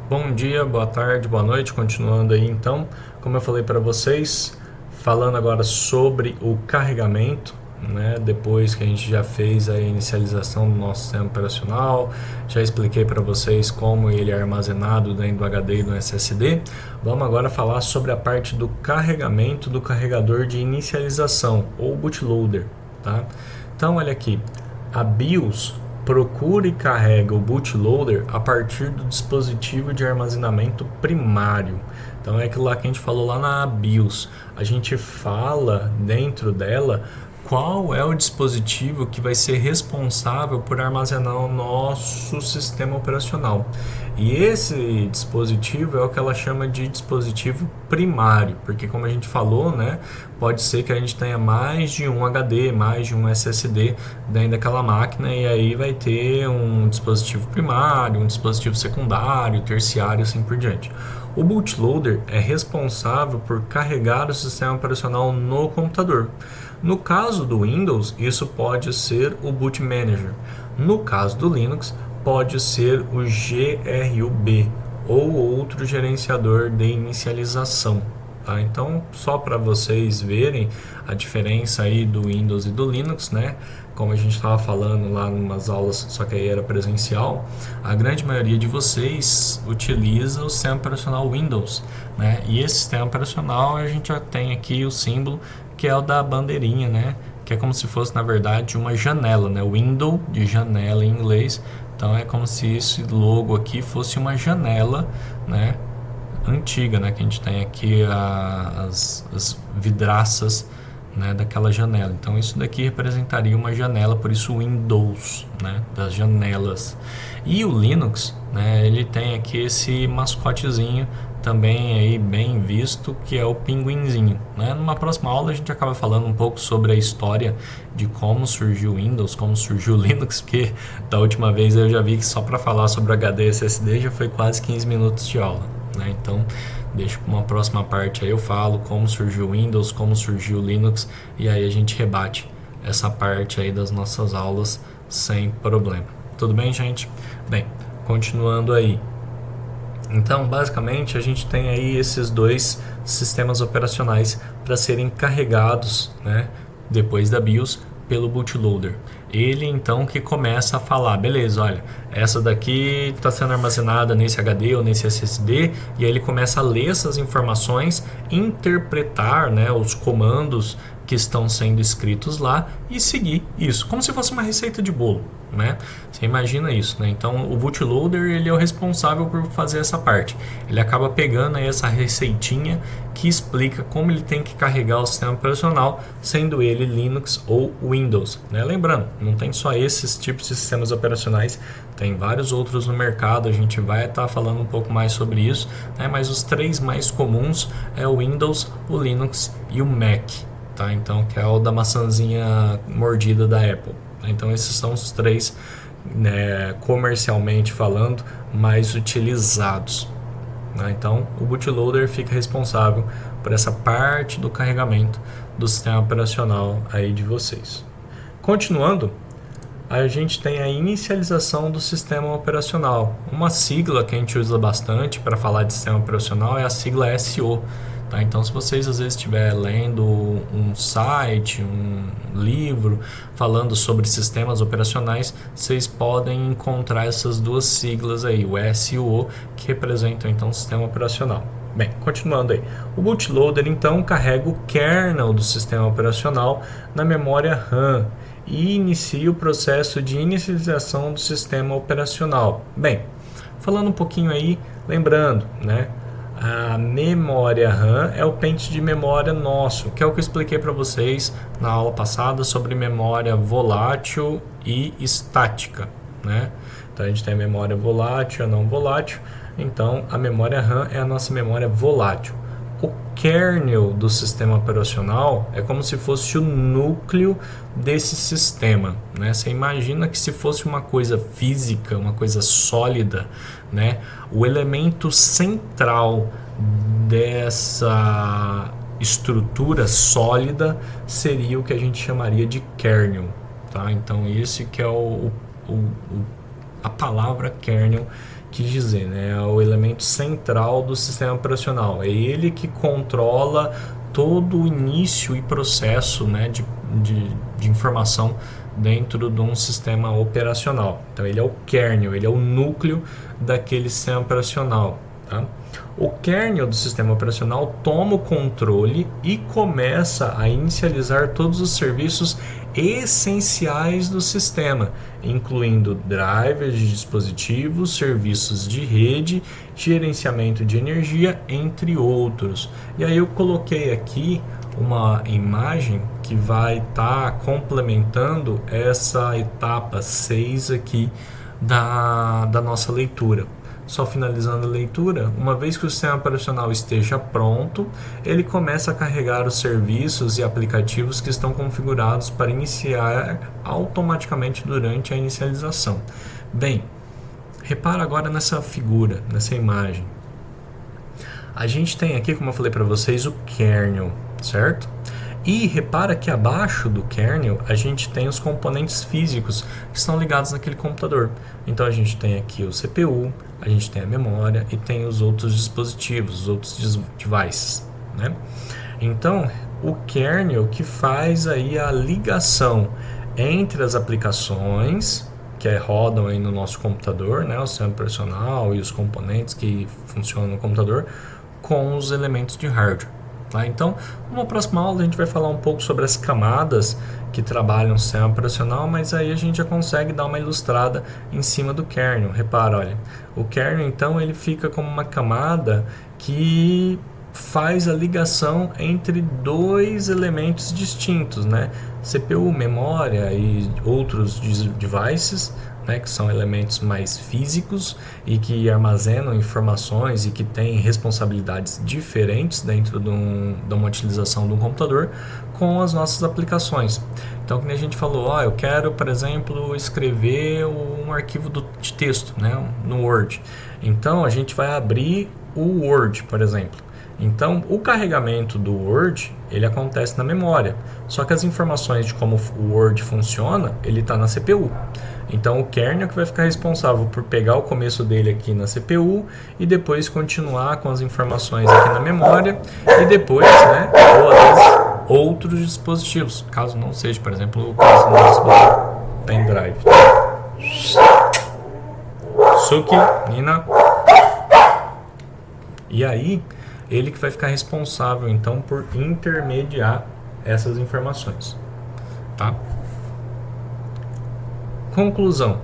Bom dia, boa tarde, boa noite, continuando aí então, como eu falei para vocês, falando agora sobre o carregamento, né? Depois que a gente já fez a inicialização do nosso sistema operacional, já expliquei para vocês como ele é armazenado dentro do HD e do SSD, vamos agora falar sobre a parte do carregamento do carregador de inicialização, ou bootloader, tá? Então olha aqui, a BIOS procura e carrega o bootloader a partir do dispositivo de armazenamento primário. Então é aquilo lá que a gente falou lá na BIOS. A gente fala dentro dela qual é o dispositivo que vai ser responsável por armazenar o nosso sistema operacional. E esse dispositivo é o que ela chama de dispositivo primário, porque como a gente falou, né, pode ser que a gente tenha mais de um HD, mais de um SSD dentro daquela máquina, e aí vai ter um dispositivo primário, um dispositivo secundário, terciário, assim por diante. O bootloader é responsável por carregar o sistema operacional no computador. No caso do Windows, isso pode ser o Boot Manager. No caso do Linux, pode ser o GRUB ou outro gerenciador de inicialização. Tá? Então, só para vocês verem a diferença aí do Windows e do Linux, né? Como a gente estava falando lá em umas aulas, só que aí era presencial, a grande maioria de vocês utiliza o sistema operacional Windows, né? E esse sistema operacional a gente já tem aqui o símbolo que é o da bandeirinha, né? Que é como se fosse, na verdade, uma janela, né? Window, de janela em inglês. Então é como se esse logo aqui fosse uma janela, né? Antiga, né? Que a gente tem aqui as vidraças, né? Daquela janela. Então isso daqui representaria uma janela, por isso Windows, né? Das janelas. E o Linux, né? Ele tem aqui esse mascotezinho também aí bem visto, que é o pinguinzinho, né? Numa próxima aula a gente acaba falando um pouco sobre a história de como surgiu o Windows, como surgiu o Linux, porque da última vez eu já vi que só para falar sobre HD e SSD já foi quase 15 minutos de aula, né? Então deixa para uma próxima parte aí eu falo como surgiu o Windows, como surgiu o Linux, e aí a gente rebate essa parte aí das nossas aulas sem problema. Tudo bem, gente? Bem, continuando aí. Então, basicamente, a gente tem aí esses dois sistemas operacionais para serem carregados, né, depois da BIOS pelo bootloader. Ele então que começa a falar, beleza, olha, essa daqui está sendo armazenada nesse HD ou nesse SSD, e aí ele começa a ler essas informações, interpretar, né, os comandos que estão sendo escritos lá e seguir isso, como se fosse uma receita de bolo, né? Você imagina isso, né? Então o bootloader ele é o responsável por fazer essa parte. Ele acaba pegando aí essa receitinha que explica como ele tem que carregar o sistema operacional, sendo ele Linux ou Windows, né? Lembrando, não tem só esses tipos de sistemas operacionais, tem vários outros no mercado, a gente vai estar falando um pouco mais sobre isso, né? Mas os três mais comuns é o Windows, o Linux e o Mac, tá? Então, que é o da maçãzinha mordida da Apple. Então esses são os três, né, comercialmente falando, mais utilizados, né? Então o bootloader fica responsável por essa parte do carregamento do sistema operacional aí de vocês. Continuando, a gente tem a inicialização do sistema operacional. Uma sigla que a gente usa bastante para falar de sistema operacional é a sigla SO. Tá? Então, se vocês às vezes estiverem lendo um site, um livro falando sobre sistemas operacionais, vocês podem encontrar essas duas siglas aí, o S e o O, que representam então o sistema operacional. Bem, continuando aí. O bootloader então carrega o kernel do sistema operacional na memória RAM e inicia o processo de inicialização do sistema operacional. Bem, falando um pouquinho aí, lembrando, né? A memória RAM é o pente de memória nosso, que é o que eu expliquei para vocês na aula passada sobre memória volátil e estática, né? Então a gente tem a memória volátil e a não volátil. Então a memória RAM é a nossa memória volátil. O kernel do sistema operacional é como se fosse o núcleo desse sistema, né? Você imagina que se fosse uma coisa física, uma coisa sólida, né? O elemento central dessa estrutura sólida seria o que a gente chamaria de kernel, tá? Então esse que é o a palavra kernel quis dizer, né? É o elemento central do sistema operacional. É ele que controla todo o início e processo, né, de informação dentro de um sistema operacional. Então ele é o kernel, ele é o núcleo daquele sistema operacional. Tá? O kernel do sistema operacional toma o controle e começa a inicializar todos os serviços essenciais do sistema, incluindo drivers de dispositivos, serviços de rede, gerenciamento de energia, entre outros. E aí eu coloquei aqui uma imagem que vai estar complementando essa etapa 6 aqui da nossa leitura. Só finalizando a leitura, uma vez que o sistema operacional esteja pronto, ele começa a carregar os serviços e aplicativos que estão configurados para iniciar automaticamente durante a inicialização. Bem, repara agora nessa figura, nessa imagem. A gente tem aqui, como eu falei para vocês, o kernel, certo? E repara que abaixo do kernel a gente tem os componentes físicos que estão ligados naquele computador. Então a gente tem aqui o CPU, a gente tem a memória e tem os outros dispositivos, os outros devices, né? Então o kernel que faz aí a ligação entre as aplicações que rodam aí no nosso computador, né, o sistema operacional e os componentes que funcionam no computador, com os elementos de hardware. Tá? Então, numa próxima aula a gente vai falar um pouco sobre as camadas que trabalham o sistema operacional, mas aí a gente já consegue dar uma ilustrada em cima do kernel. Repara, olha, o kernel então ele fica como uma camada que faz a ligação entre dois elementos distintos, né? CPU, memória e outros devices, né, que são elementos mais físicos e que armazenam informações e que têm responsabilidades diferentes dentro de uma utilização de um computador com as nossas aplicações. Então, como a gente falou, eu quero, por exemplo, escrever um arquivo de texto, né, no Word. Então, a gente vai abrir o Word, por exemplo. Então, o carregamento do Word, ele acontece na memória. Só que as informações de como o Word funciona, ele está na CPU. Então, o kernel que vai ficar responsável por pegar o começo dele aqui na CPU e depois continuar com as informações aqui na memória e depois, né, ou às vezes outros dispositivos, caso não seja, por exemplo, o caso do nosso pendrive. Suki, Nina. E aí, ele que vai ficar responsável, então, por intermediar essas informações, tá? Conclusão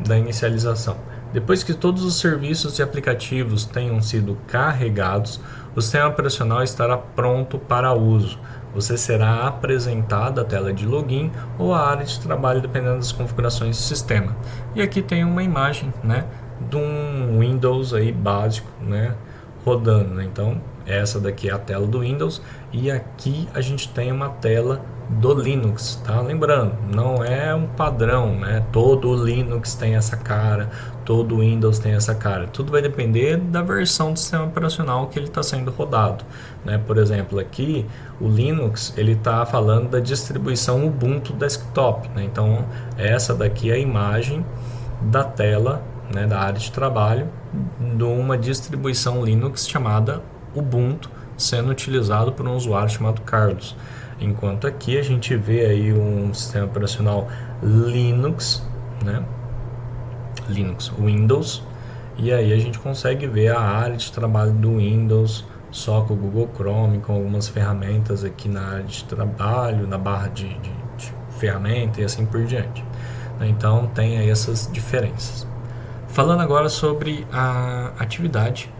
da inicialização. Depois que todos os serviços e aplicativos tenham sido carregados, o sistema operacional estará pronto para uso. Você será apresentado a tela de login ou a área de trabalho, dependendo das configurações do sistema. E aqui tem uma imagem, né, de um Windows aí básico, né, rodando, né? Então essa daqui é a tela do Windows e aqui a gente tem uma tela do Linux, tá? Lembrando, não é um padrão, né? Todo Linux tem essa cara, todo Windows tem essa cara. Tudo vai depender da versão do sistema operacional que ele está sendo rodado, né? Por exemplo, aqui o Linux ele está falando da distribuição Ubuntu Desktop, né? Então essa daqui é a imagem da tela, né, da área de trabalho de uma distribuição Linux chamada Ubuntu sendo utilizado por um usuário chamado Carlos. Enquanto aqui a gente vê aí um sistema operacional Linux, né? Linux, Windows, e aí a gente consegue ver a área de trabalho do Windows só com o Google Chrome, com algumas ferramentas aqui na área de trabalho, na barra de ferramenta e assim por diante. Então tem aí essas diferenças. Falando agora sobre a atividade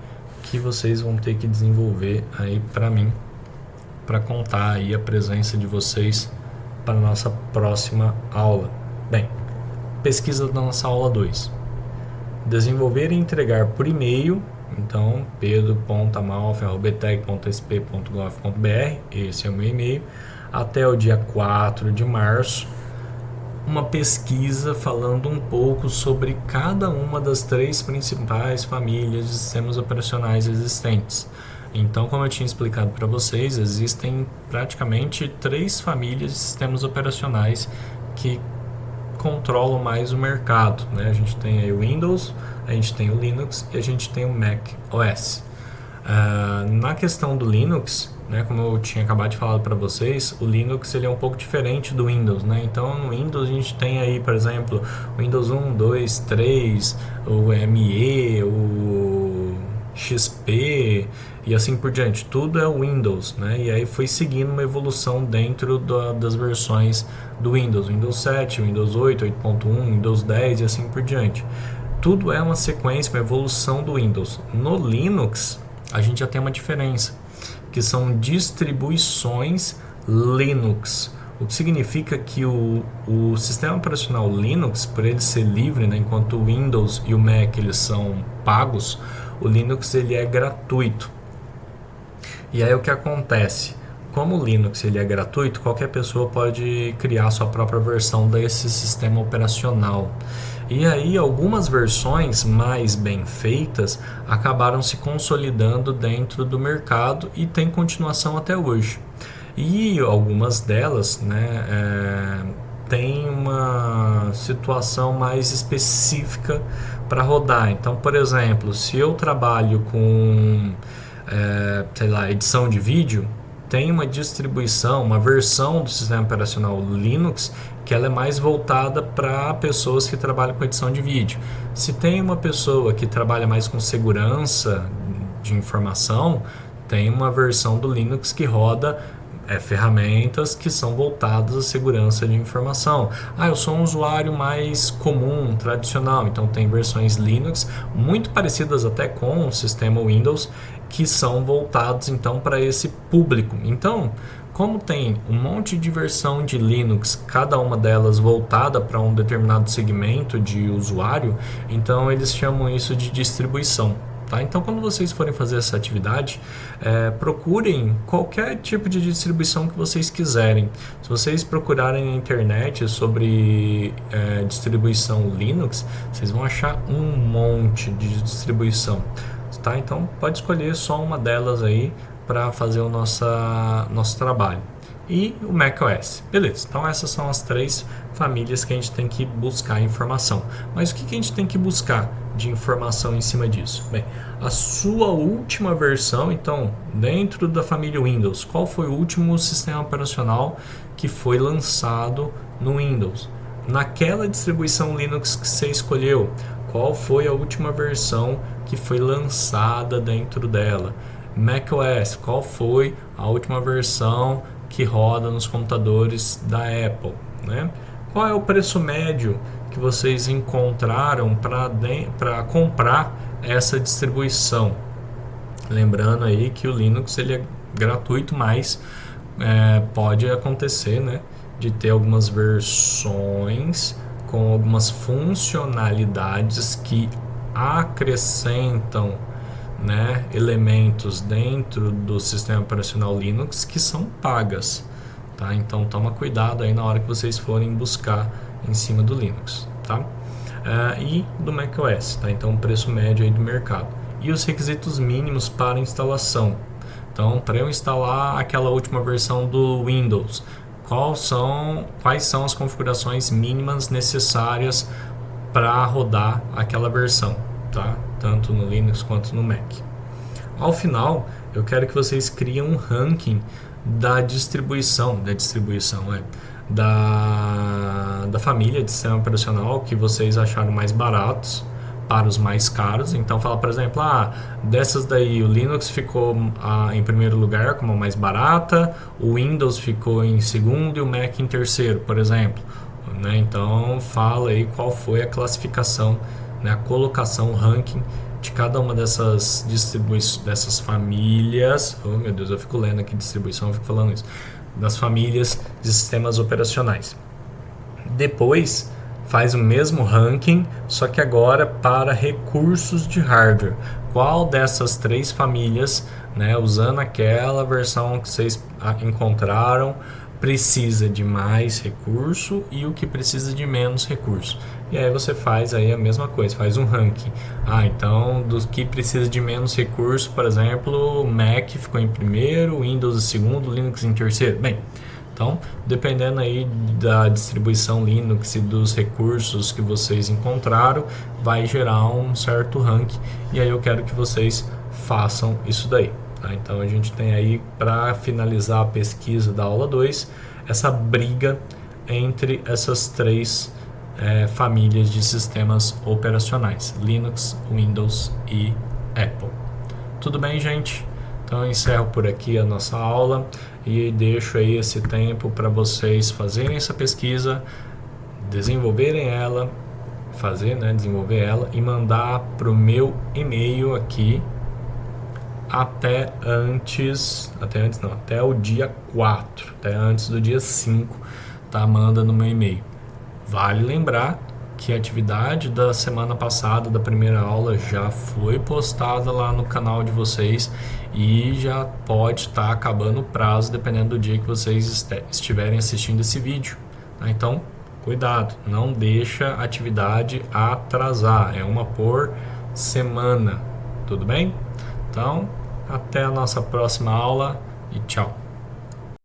que vocês vão ter que desenvolver aí para mim, para contar aí a presença de vocês para a nossa próxima aula. Bem, pesquisa da nossa aula 2. Desenvolver e entregar por e-mail, então pedro.amalfi@betec.sp.gov.br, esse é o meu e-mail, até o dia 4 de março, uma pesquisa falando um pouco sobre cada uma das 3 principais famílias de sistemas operacionais existentes. Então, como eu tinha explicado para vocês, existem praticamente 3 famílias de sistemas operacionais que controlam mais o mercado, né? A gente tem aí o Windows, a gente tem o Linux e a gente tem o Mac OS. Na questão do Linux, né, como eu tinha acabado de falar para vocês, o Linux ele é um pouco diferente do Windows, né? Então no Windows a gente tem aí, por exemplo, o Windows 1, 2, 3, o ME, o XP e assim por diante. Tudo é o Windows, né? E aí foi seguindo uma evolução dentro das versões do Windows, Windows 7, Windows 8, 8.1, Windows 10 e assim por diante. Tudo é uma sequência, uma evolução do Windows. No Linux a gente já tem uma diferença, que são distribuições Linux. O que significa que o sistema operacional Linux, por ele ser livre, né, enquanto o Windows e o Mac eles são pagos, o Linux ele é gratuito. E aí o que acontece? Como o Linux ele é gratuito, qualquer pessoa pode criar sua própria versão desse sistema operacional. E aí algumas versões mais bem feitas acabaram se consolidando dentro do mercado e tem continuação até hoje. E algumas delas, né, tem uma situação mais específica para rodar. Então, por exemplo, se eu trabalho com sei lá, edição de vídeo, tem uma distribuição, uma versão do sistema operacional Linux que ela é mais voltada para pessoas que trabalham com edição de vídeo. Se tem uma pessoa que trabalha mais com segurança de informação, tem uma versão do Linux que roda ferramentas que são voltadas à segurança de informação. Eu sou um usuário mais comum, tradicional, então tem versões Linux muito parecidas até com o sistema Windows que são voltados então para esse público. Então, como tem um monte de versão de Linux, cada uma delas voltada para um determinado segmento de usuário, então eles chamam isso de distribuição. Tá? Então, quando vocês forem fazer essa atividade, procurem qualquer tipo de distribuição que vocês quiserem. Se vocês procurarem na internet sobre distribuição Linux, vocês vão achar um monte de distribuição. Tá? Então, pode escolher só uma delas aí para fazer o nosso trabalho. E o macOS. Beleza, então essas são as três famílias que a gente tem que buscar informação. Mas o que a gente tem que buscar de informação em cima disso? Bem, a sua última versão, então, dentro da família Windows, qual foi o último sistema operacional que foi lançado no Windows? Naquela distribuição Linux que você escolheu, qual foi a última versão que foi lançada dentro dela? macOS, qual foi a última versão que roda nos computadores da Apple, né? Qual é o preço médio que vocês encontraram para comprar essa distribuição? Lembrando aí que o Linux ele é gratuito, mas pode acontecer, né, de ter algumas versões com algumas funcionalidades que acrescentam, né, elementos dentro do sistema operacional Linux que são pagas, tá? Então toma cuidado aí na hora que vocês forem buscar em cima do Linux, tá? E do macOS, tá? Então o preço médio aí do mercado e os requisitos mínimos para instalação. Então, para eu instalar aquela última versão do Windows, quais são as configurações mínimas necessárias para rodar aquela versão, tá? Tanto no Linux quanto no Mac. Ao final, eu quero que vocês criem um ranking da família de sistema operacional que vocês acharam mais baratos para os mais caros. Então fala, por exemplo, dessas daí o Linux ficou em primeiro lugar como a mais barata, o Windows ficou em segundo e o Mac em terceiro, por exemplo, né? Então fala aí qual foi a classificação, né, a colocação, o ranking de cada uma dessas dessas famílias. Oh meu Deus, eu fico lendo aqui distribuição, eu fico falando isso, das famílias de sistemas operacionais. Depois faz o mesmo ranking, só que agora para recursos de hardware. Qual dessas três famílias, né, usando aquela versão que vocês encontraram, precisa de mais recurso e o que precisa de menos recurso? E aí você faz aí a mesma coisa, faz um ranking. Então do que precisa de menos recurso, por exemplo, o Mac ficou em primeiro, Windows em segundo, Linux em terceiro. Bem, Então, dependendo aí da distribuição Linux e dos recursos que vocês encontraram, vai gerar um certo ranking, e aí eu quero que vocês façam isso daí. Tá? Então a gente tem aí, para finalizar a pesquisa da aula 2, essa briga entre essas três famílias de sistemas operacionais: Linux, Windows e Apple. Tudo bem, gente? Então eu encerro por aqui a nossa aula e deixo aí esse tempo para vocês fazerem essa pesquisa, desenvolverem ela, desenvolver ela e mandar para o meu e-mail aqui até o dia 4, até antes do dia 5, tá? Manda no meu e-mail. Vale lembrar que a atividade da semana passada, da primeira aula, já foi postada lá no canal de vocês e já pode estar acabando o prazo, dependendo do dia que vocês estiverem assistindo esse vídeo. Tá? Então, cuidado, não deixa a atividade atrasar, é uma por semana, tudo bem? Então, até a nossa próxima aula e tchau!